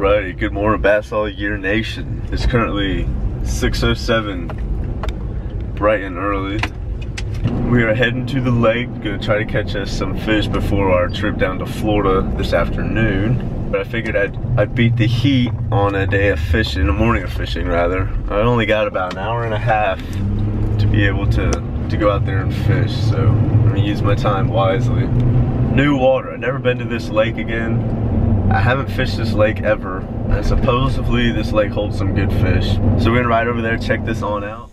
Alrighty, good morning, Bass All Year Nation. It's currently 6:07, bright and early. We are heading to the lake, gonna try to catch us some fish before our trip down to Florida this afternoon. But I figured I'd beat the heat on a day of fishing, a morning of fishing rather. I only got about an hour and a half to be able to go out there and fish, so I'm gonna use my time wisely. New water, I've never been to this lake again. I haven't fished this lake ever, and supposedly this lake holds some good fish. So we're gonna ride over there, check this on out.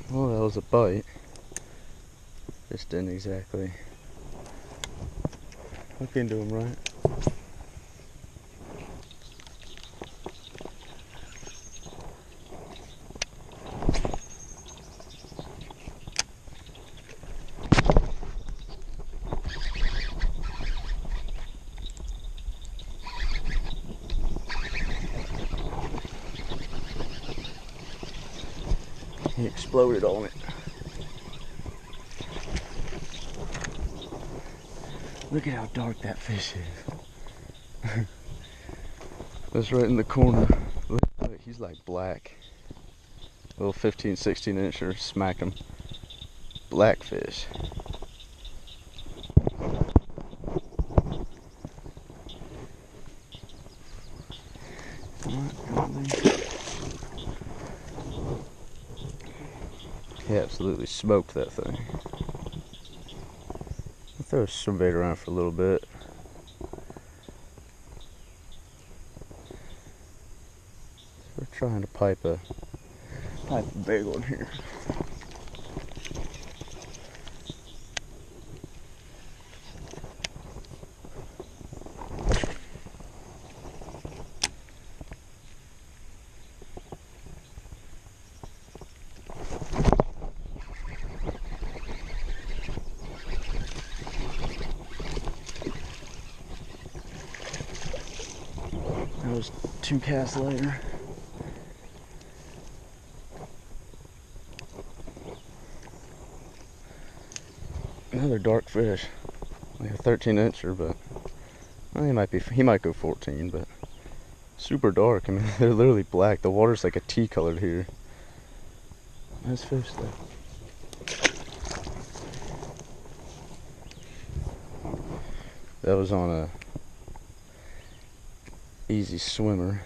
Well, that was a bite. Just didn't exactly hook into him right. He exploded on it. Look at how dark that fish is. That's right in the corner. Look, he's like black. Little 15, 16 incher, smack him. Black fish. He absolutely smoked that thing. I'll throw some bait around for a little bit. We're trying to pipe a big one here. That was 2 casts later. Another dark fish, like a 13 incher, but well, he might go 14, but super dark. I mean, they're literally black. The water's like a tea colored here. Nice fish though. That was on a easy swim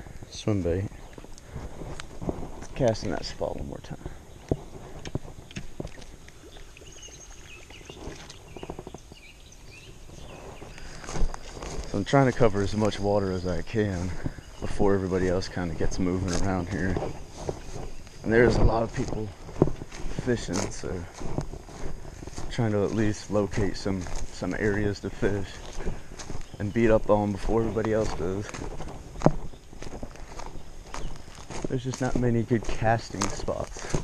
bait. Casting that spot one more time. So I'm trying to cover as much water as I can before everybody else kind of gets moving around here. And there's a lot of people fishing, so I'm trying to at least locate some areas to fish and beat up on before everybody else does. There's just not many good casting spots.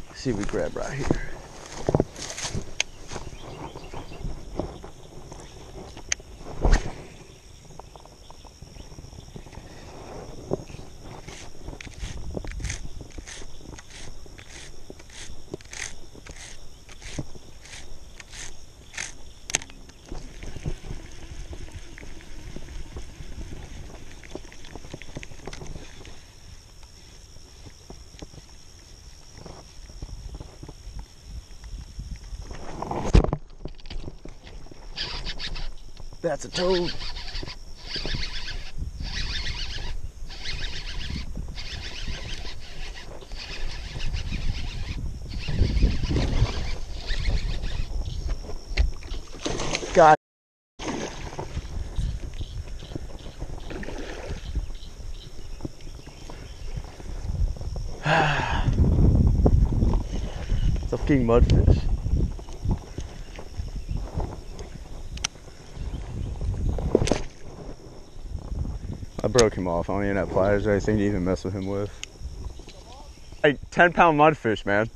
Let's see, we grab right here. That's a toad. God. It's a king mudfish. I broke him off. I don't even have pliers or anything to even mess with him with. Hey, 10-pound mudfish, man.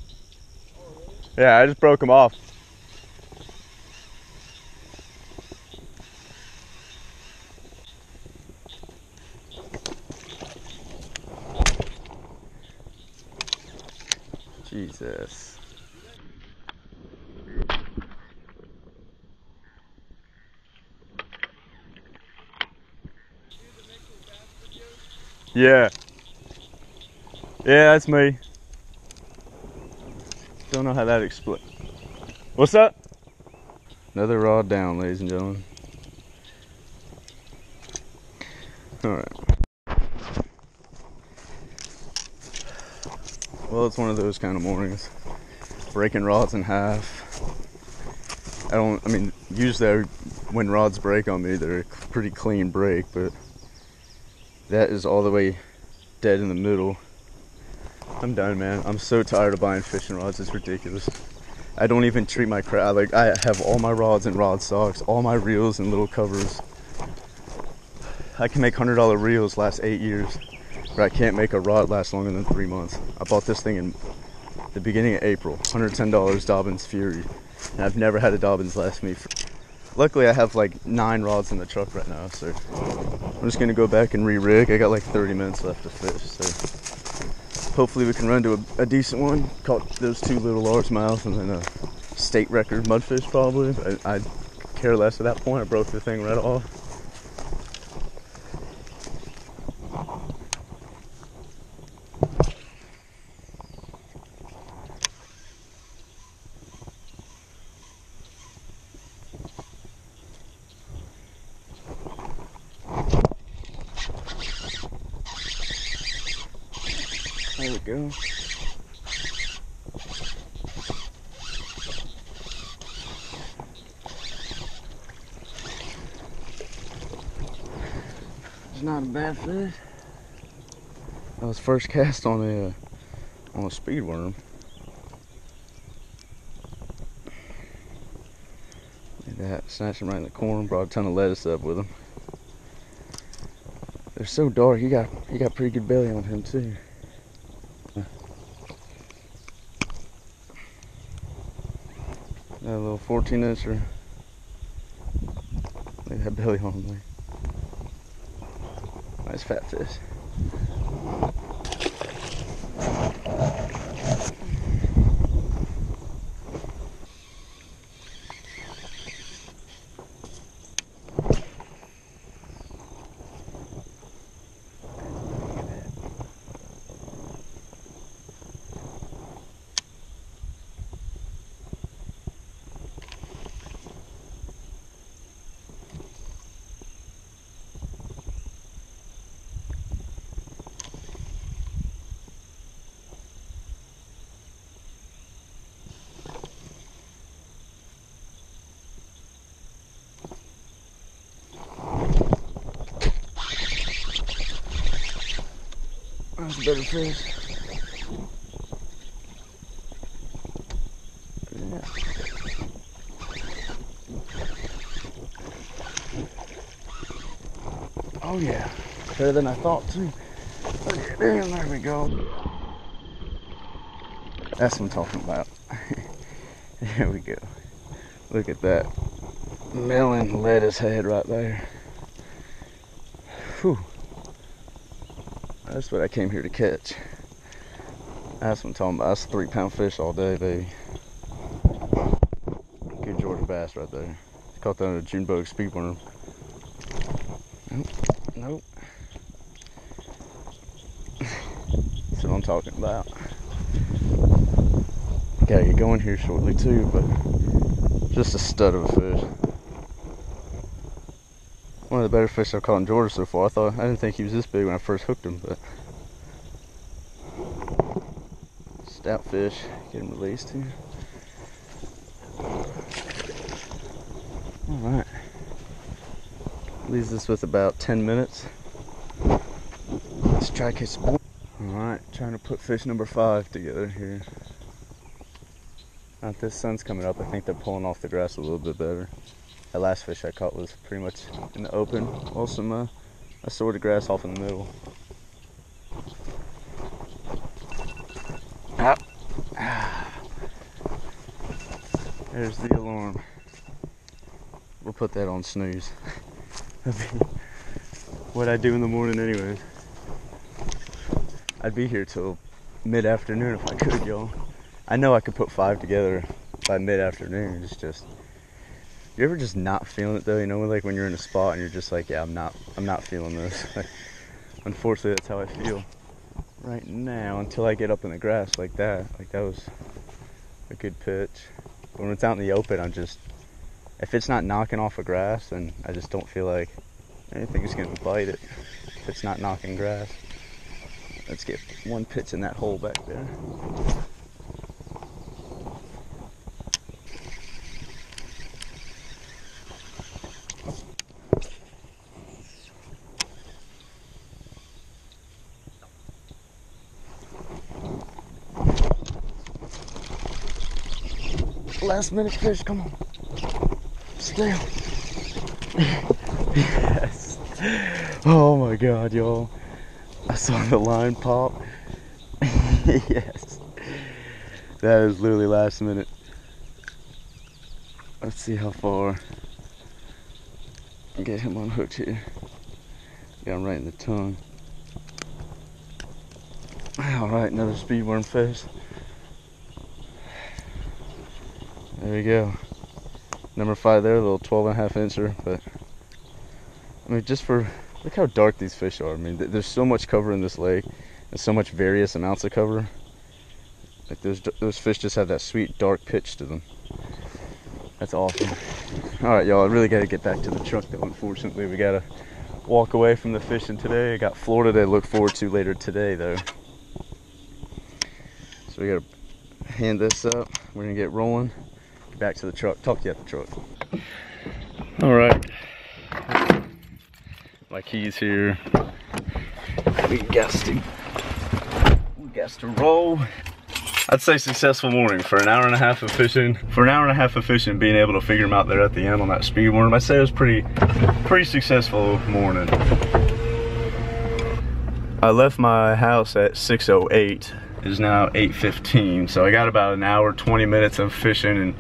Yeah, I just broke them off. Jesus. Yeah. Yeah, that's me. Don't know how that explains. What's that? Another rod down, ladies and gentlemen. Alright. Well, it's one of those kind of mornings. Breaking rods in half. I mean, usually when rods break on me, they're a pretty clean break, but that is all the way dead in the middle. I'm done, man. I'm so tired of buying fishing rods. It's ridiculous. I don't even treat my crap. Like, I have all my rods and rod stocks, all my reels and little covers. I can make $100 reels last 8 years, but I can't make a rod last longer than 3 months. I bought this thing in the beginning of April, $110 Dobbins Fury, and I've never had a Dobbins last me. Luckily, I have like 9 rods in the truck right now, so I'm just gonna go back and re-rig. I got like 30 minutes left to fish, so hopefully we can run to a decent one. Caught those 2 little largemouth and then a state record mudfish probably, but I care less at that point. I broke the thing right off. There we go. It's not a bad fish. That was first cast on a speed worm. Look at that, snatched him right in the corn. Brought a ton of lettuce up with him. They're so dark. He got pretty good belly on him too. That little 14-incher. Look at that belly on him there. Nice fat fish. That's a better fish. Yeah. Oh yeah, better than I thought too. Okay, there we go. That's what I'm talking about. There we go. Look at that melon lettuce head right there. Whew. That's what I came here to catch. That's what I'm talking about. That's a 3-pound fish all day, baby. Good Georgia bass right there. Caught that on a June bug speed worm. Nope. Nope. That's what I'm talking about. Gotta get going here shortly too, but just a stud of a fish. One of the better fish I've caught in Georgia so far. I didn't think he was this big when I first hooked him, but stout fish, get him released here. All right, leaves us with about 10 minutes. Let's try to catch some more. All right, trying to put fish number 5 together here. Now that this sun's coming up, I think they're pulling off the grass a little bit better. That last fish I caught was pretty much in the open. Also, assorted grass off in the middle. There's the alarm. We'll put that on snooze. That'd be what I do in the morning anyways. I'd be here till mid-afternoon if I could, y'all. I know I could put 5 together by mid-afternoon. It's just, you ever just not feeling it though? You know, like when you're in a spot and you're just like, yeah, I'm not feeling this. Unfortunately, that's how I feel right now until I get up in the grass like that. Like that was a good pitch. But when it's out in the open, I'm just, if it's not knocking off of grass, then I just don't feel like anything's gonna bite it. If it's not knocking grass. Let's get one pitch in that hole back there. Last minute fish, come on. Stay on. Yes. Oh my God, y'all. I saw the line pop. Yes. That is literally last minute. Let's see how far. Get him unhooked here. Got him right in the tongue. Alright, another speedworm fish. There we go. Number 5 there, a little 12.5 incher, but I mean, just for, look how dark these fish are. I mean, there's so much cover in this lake, and so much various amounts of cover. Like those fish just have that sweet dark pitch to them. That's awesome. All right, y'all, I really got to get back to the truck though. Unfortunately, we got to walk away from the fishing today. I got Florida to look forward to later today though. So we got to hand this up. We're gonna get rolling. Get back to the truck. Talk to you at the truck. All right. My keys here. We got to roll. I'd say successful morning for an hour and a half of fishing. For an hour and a half of fishing, being able to figure them out there at the end on that speed worm, I'd say it was pretty successful morning. I left my house at 6:08. It is now 8:15, so I got about an hour, 20 minutes of fishing and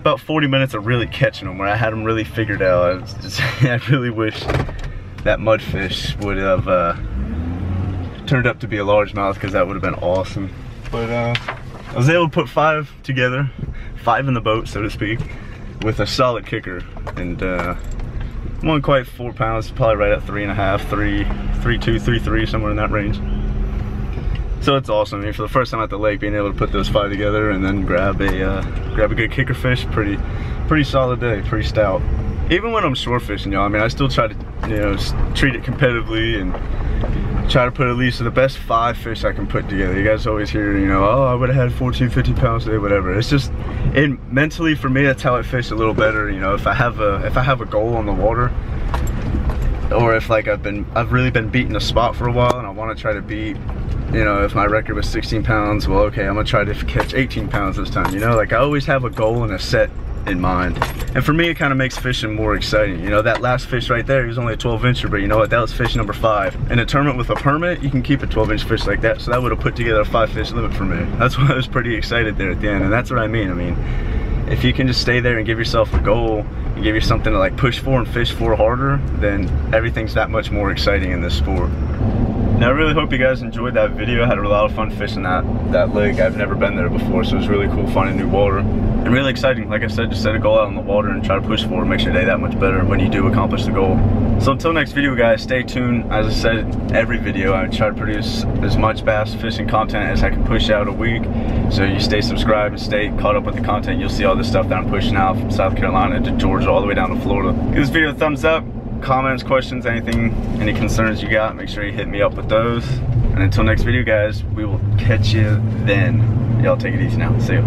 about 40 minutes of really catching them, where I had them really figured out. I really wish that mudfish would have turned up to be a largemouth, because that would have been awesome. But I was able to put 5 together, 5 in the boat, so to speak, with a solid kicker, and wasn't quite 4 pounds, probably right at 3.5, 3.2, 3.3, somewhere in that range. So it's awesome. I mean, for the first time at the lake, being able to put those 5 together and then grab a good kicker fish, pretty solid day, pretty stout. Even when I'm shore fishing, y'all, I mean, I still try to, you know, treat it competitively and try to put at least the best 5 fish I can put together. You guys always hear, you know, oh, I would have had 14, 15 pounds today, whatever. It's just, mentally for me, that's how I fish a little better. You know, if I have a goal on the water, or if like I've really been beating a spot for a while and I want to try to beat, you know, if my record was 16 pounds, well, okay, I'm gonna try to catch 18 pounds this time. You know, like I always have a goal and a set in mind. And for me, it kind of makes fishing more exciting. You know, that last fish right there, he was only a 12 incher, but you know what, that was fish number 5. In a tournament with a permit, you can keep a 12-inch fish like that, so that would have put together a 5-fish limit for me. That's why I was pretty excited there at the end, and that's what I mean. I mean, if you can just stay there and give yourself a goal and give you something to like push for and fish for harder, then everything's that much more exciting in this sport. Now, I really hope you guys enjoyed that video. I had a lot of fun fishing that lake. I've never been there before, so it was really cool finding new water. And really exciting, like I said, just set a goal out on the water and try to push forward, make your day that much better when you do accomplish the goal. So until next video, guys, stay tuned. As I said, every video, I try to produce as much bass fishing content as I can push out a week. So you stay subscribed and stay caught up with the content. You'll see all this stuff that I'm pushing out from South Carolina to Georgia, all the way down to Florida. Give this video a thumbs up. Comments, questions, anything, any concerns you got, make sure you hit me up with those. And until next video, guys, we will catch you then. Y'all take it easy now. See ya.